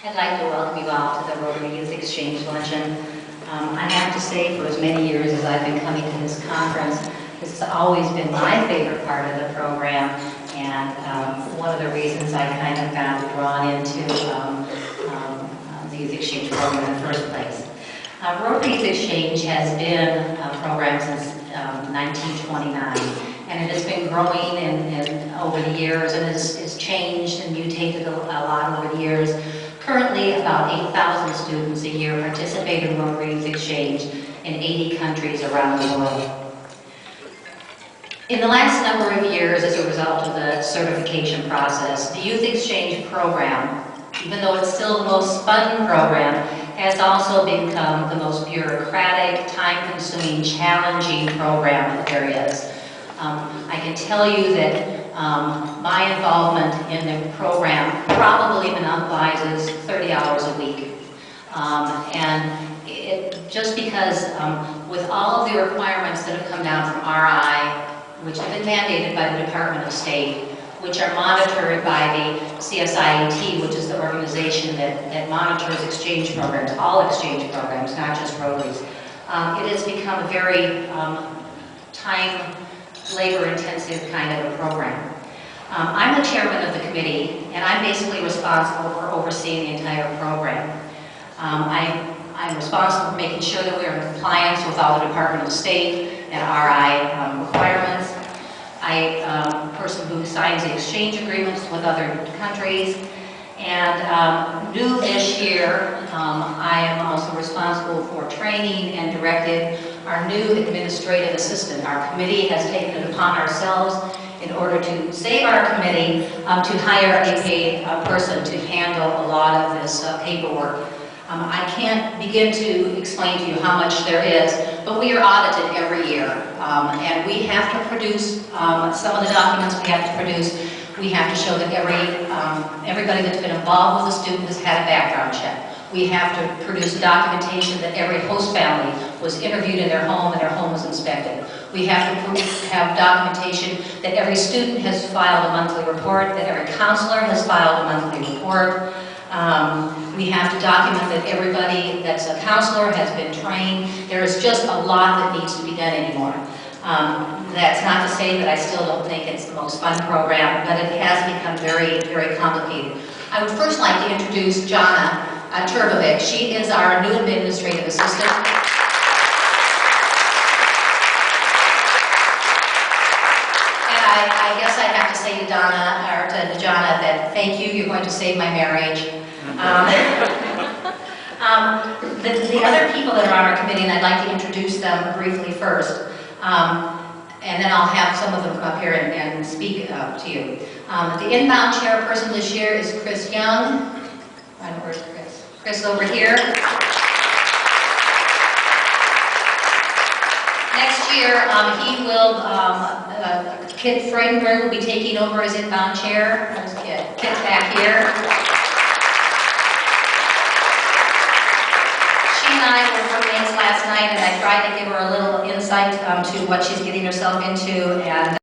I'd like to welcome you all to the Rotary Youth Exchange Luncheon. I have to say, for as many years as I've been coming to this conference, this has always been my favorite part of the program, and one of the reasons I kind of got drawn into the Youth Exchange program in the first place. Rotary Youth Exchange has been a program since 1929, and it has been growing and over the years, and has changed and mutated a lot over the years. Currently, about 8,000 students a year participate in Rotary Youth Exchange in 80 countries around the world. In the last number of years, as a result of the certification process, the Youth Exchange program, even though it's still the most fun program, has also become the most bureaucratic, time-consuming, challenging program there is. I can tell you that my involvement in the program probably monopolizes 30 hours a week. Just because with all of the requirements that have come down from RI, which have been mandated by the Department of State, which are monitored by the CSIET, which is the organization that monitors exchange programs, all exchange programs, not just Rotaries. It has become a very time, labor-intensive kind of a program. I'm the chairman of the committee, and I'm basically responsible for overseeing the entire program. I'm responsible for making sure that we are in compliance with all the Department of State and RI requirements. I am a person who signs the exchange agreements with other countries. And new this year, I am also responsible for training and directing our new administrative assistant. Our committee has taken it upon ourselves in order to save our committee to hire a paid person to handle a lot of this paperwork. I can't begin to explain to you how much there is, but we are audited every year, and we have to produce some of the documents we have to produce. We have to show that everybody that's been involved with the student has had a background check. We have to produce documentation that every host family was interviewed in their home and their home was inspected. We have to have documentation that every student has filed a monthly report, that every counselor has filed a monthly report. We have to document that everybody that's a counselor has been trained. There is just a lot that needs to be done anymore. That's not to say that I still don't think it's the most fun program, but it has become very, very complicated. I would first like to introduce Jana Turbovic. She is our new administrative assistant. And I guess I have to say to Donna, or to Jana, that thank you, you're going to save my marriage. The other people that are on our committee, and I'd like to introduce them briefly first, and then I'll have some of them come up here and speak to you. The inbound chairperson this year is Chris Young. I don't know, where's Chris? Chris over here. Next year, he will, Kit Friedenberg will be taking over as inbound chair. How's Kit? Kit's back here. She and I were roommates last night, and I tried to give her a little insight to what she's getting herself into, and